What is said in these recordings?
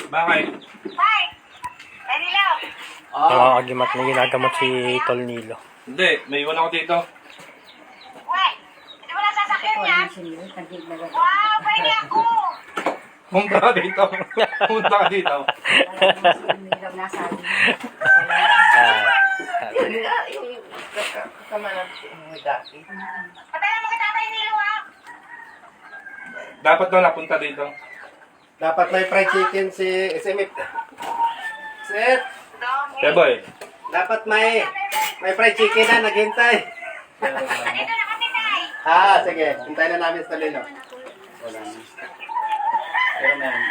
Bakit? Hi! Danilaw! Nakakagimat na ginagamot si Tol Nilo. Hindi, may iwan ako dito. Wait! Hindi mo nasasakyan yan? Wow! Pwede ako! Punta ka dito. Punta ka dito. Padala mo kay Tatay Nilo, ha? Dapat daw napunta dito. Dapat may fried chicken si SMF. Sir, Kaya boy, dapat may fried chicken na naghintay. Dito na kami, Tay! Sige. Hintayin na namin sa lilo. Wala na. Pero may ano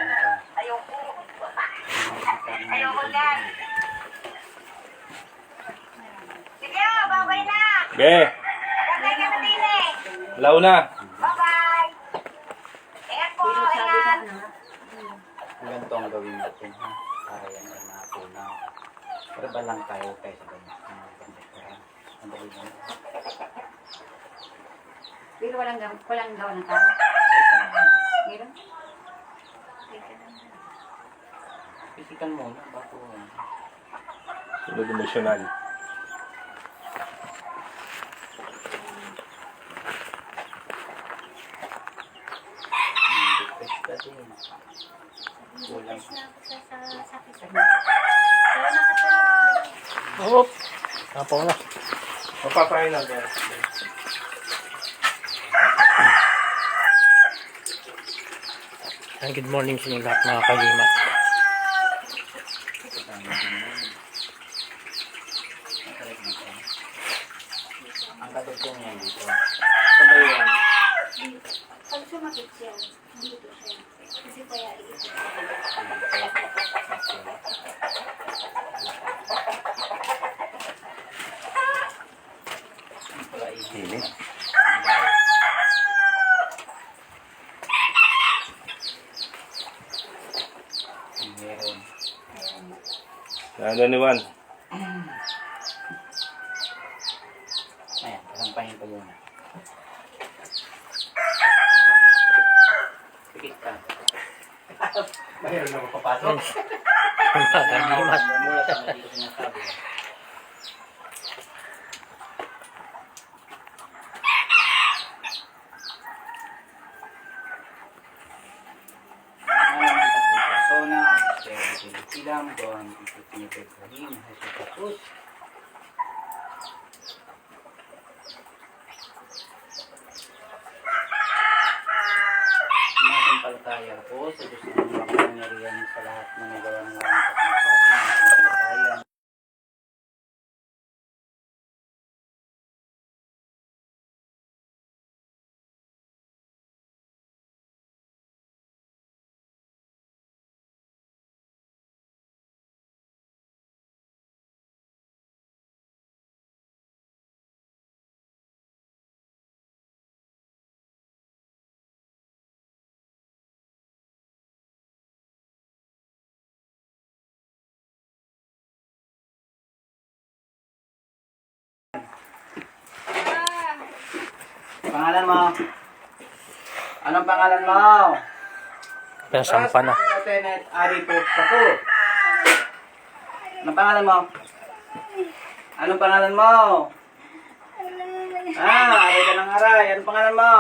ka. Ayoko. Ayoko yan. Sige, babay na! be, Gantay ka na din eh! law na. Bye-bye! Ingat po, ingat! Ganito ang gawin natin. Ha? Para yan ay natunaw. Pero ba lang tayo kayo sa ganito? Ang gawin mo. Pero walang gawa ng tao. Meron? Pisikan mo na. Bago. Sunod emosyonal. Kulang. Oh, napaw na. Mapapahin na ba? Good morning sa inyo lahat mga kagimat. Ang katugtong yan dito. Sabay yan. Pag sumakit siya, dito siya. Kasi kaya iikot. Wala isili. Meron. Ano ni Juan? Ayan, kasampahin ko muna. Pikit ka. Mayroon na mapapasok. Kagimat. Mula sa mga dito sinasabi. Persona, silang doon ipinipagkahin sa katus. Sumasampalataya ko sa Diyos ng makapangyarihan sa lahat ng nagawa ng langit at ng sumasampalataya. Pangalan mo? Anong pangalan mo? Pinasampa na. Lieutenant Arito Sapo. Anong pangalan mo? Anong pangalan mo? Aray ka ng aray. Anong pangalan mo?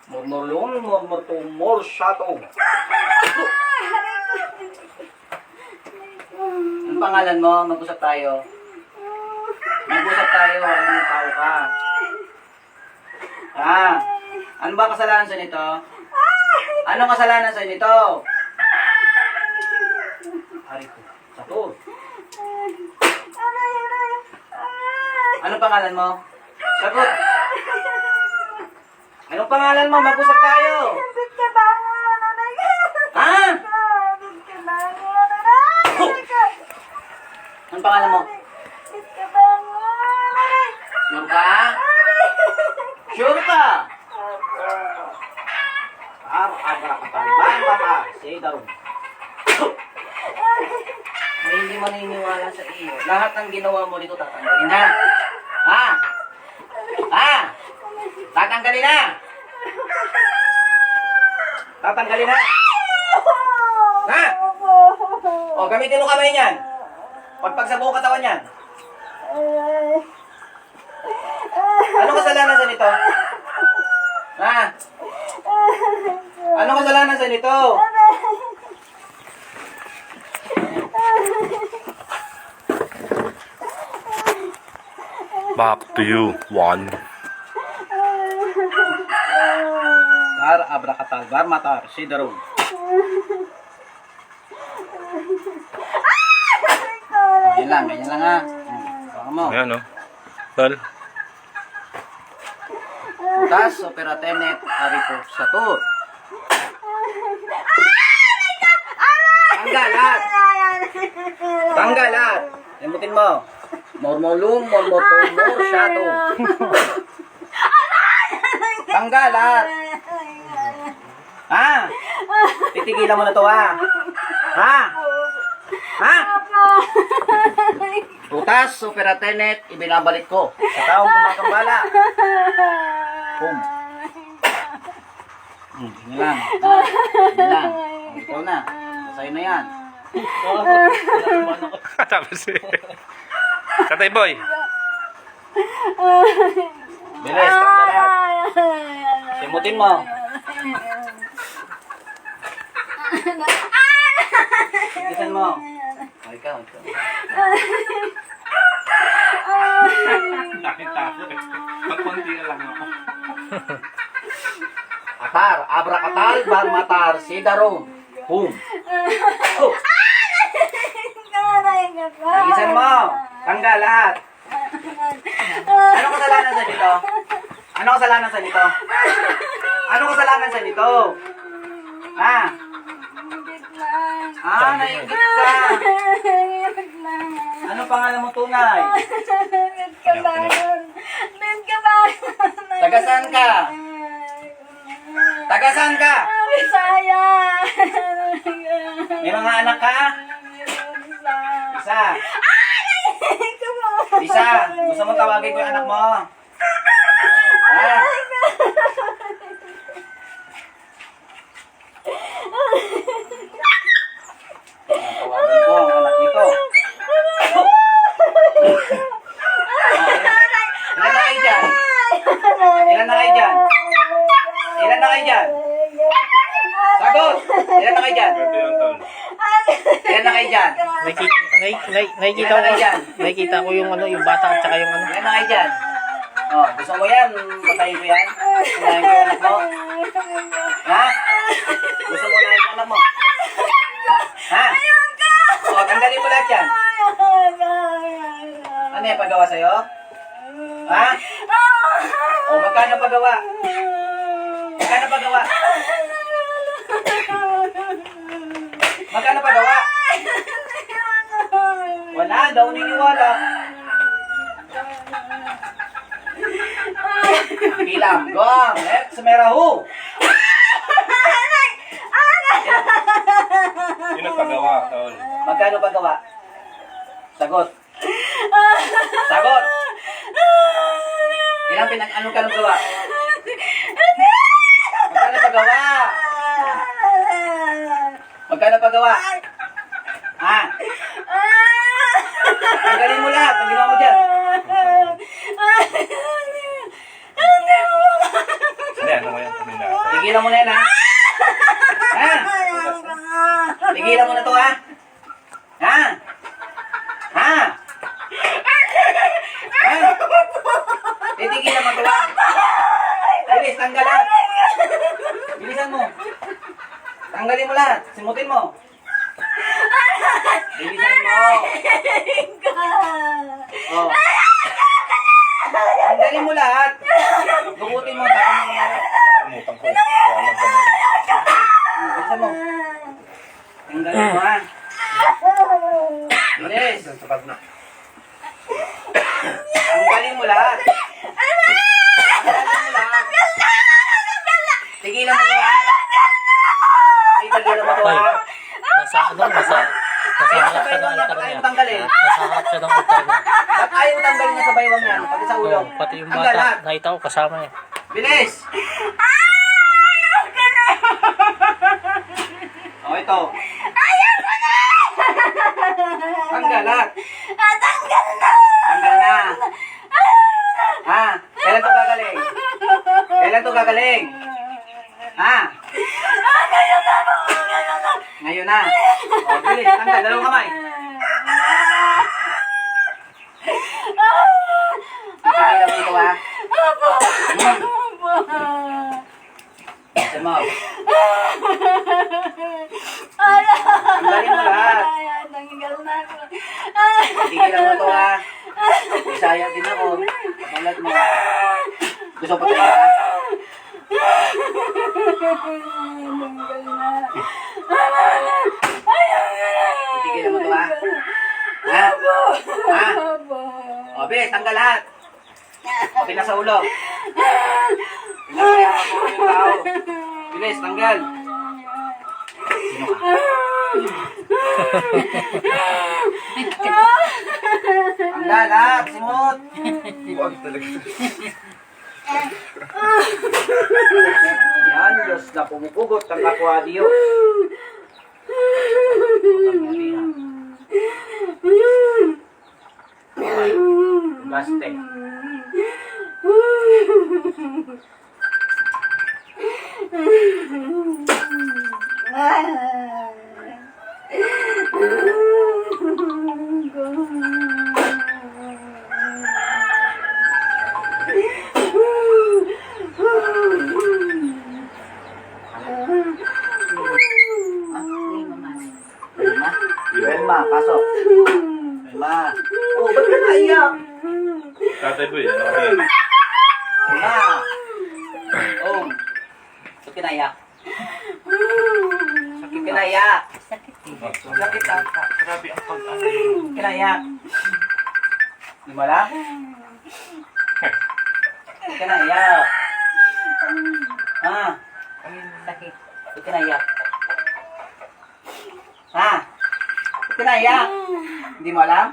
Murmurlong, murmurtumor, shato. Anong pangalan mo? Mag-usap tayo. Mag-usap tayo. Anong tao ka? Ano ba kasalanan sa nito? Anong kasalanan sa nito? Arito. Sato. Anong pangalan mo? Sagot. Anong pangalan mo? Mag-usap tayo. Ha? Anong pangalan mo? Sure ka? Sure ka? Say daw. May hindi mo naniniwala sa iyo. Lahat ng ginawa mo dito tatanggalin ha? Ha? Ha? Tatanggalin na! Tatanggalin na! Ha? O, gamitin mo kamay niyan. Pagpag sa buong katawan niyan. Anong kasalanan sa nito? Ha? Anong kasalanan sa nito? Back to you. 1. Bar, abrakatal, bar, matar, sidaro. Ganyan lang ha. Baka mo. Ayan o. Tol. Butas, opera tenet, aripo, satur. Tanggalat! Tanggalat! Limutin mo. Mormolum, mormotumor, shato. Tanggalat! Ha? Titigilan mo na to ha? Ha? Ha? Butas, opera tenet, ibinabalik ko. Sa taong kumakambala. Boom. Ganyan lang. Ganyan lang. Ikaw na. Sa'yo na yan. Tapos eh. Tatay boy. Bilis, tanggalat. Simutin mo. Simutin mo. O, ikaw. Nakita ko eh. Magkunti na lang ako. Atar, abrakatal, barmatar, sidaro. Boom. Oh. Bilisan mo. Tanggal lahat. Anong kasalanan sa nito? Anong kasalanan sa nito? Anong kasalanan sa nito? Ha? Nainggit ka. Ano pangalan mo tunay? Tagasan ka? Tagasan ka? Bisaya. May mga anak ka? Isa. Isa. Gusto mo tawagin ko yung anak mo? Ha? Tawagin ko ang anak nito. Ilan na kayo dyan? Ilan na kayo dyan? Ilan na kayo dyan? Sagot! Ilan na kayo dyan? Pwede yung tol. Ilan na kayo dyan? Nakikita ko yung ano, yung bata at saka yung ano. Ilan na kayo dyan? Oh, gusto mo yan? Patayin ko yan? Patayin ko yung anak mo? Ha? Gusto mo na yung anak mo? Ha? Oh, tanggalin mo lahat yan. Ano yung paggawa sa'yo? Ha? Oh, magkano paggawa? Magkano paggawa? Magkano paggawa? Wala, daw niniwala. Bilang, gong, merahu. Sino pagawa, tol? Magkano paggawa? Sagot. Sagot. Anong ka nang gawa? Magkano paggawa? Magkano paggawa? Ha? Tanggalin mo lahat. Ang ginawa mo dyan. Hindi, ano mo yan? Kanina. Tigilan mo na yan, ha? Ha? Tigilan mo na to, ha? Ha? Ha? Ha? Titigilan mo to, ha? Bilis, tanggal lahat. Bilisan mo. Tanggalin mo lahat. Simutin mo. Bilisan mo. Oh. Tanggalin mo lahat. Lukutin mo. Tanggalin mo lahat. Umutang ko. Walang ganun. Bilisan mo. Tanggalin mo, ha? Bilis. Tanggalin mo lahat. Tanggalin mo lahat. Tigilan mo to, ha? Tigilan mo to, ha? Nasa harap siya ng altar niya. Nasa harap siya ng altar niya. Ba't ayaw tanggalin niya sa baywang yan? Pati sa ulo. Oh, pati yung Tanggal bata, lahat. nakita ko kasama niya. Bilis! O, ito. Tanggalat. Tanggal na. Ha? Kailan to gagaling? Kailan to gagaling? Ha? Ngayon na. O, bilis. Tanggal. Dalawang kamay. Ipigilan mo ito, ha? Isa mo. Tanggalin mo lahat. Ipigilan mo ito, ha? Bisaya din ako. Kapalat mo. Gusto pa ito, ha? Ipigilan mo ito, ha? Ha? Ha? O, bilis, tanggal lahat. O, pinasa ulo. Pinasa ulo yung tao. Bilis, tanggal. Sino ka? Tanggal lahat, simot. Huwag talaga. Yan, Diyos na pumupugot ang kapwa Diyos. Baste. Belma, pasok. Belma. Oh, ba't ka naiyak? Tatay Boy, okay. Belma. Oh. Ba't ka naiyak? Sakit ka naiyak. Sakit ata. Grabe ang pag-ano. Ba't ka naiyak? Di mo alam? Ba't ka naiyak? Ha? Sakit. Ba't ka naiyak? Ha? Ba't ka naiyak? Hindi mo alam?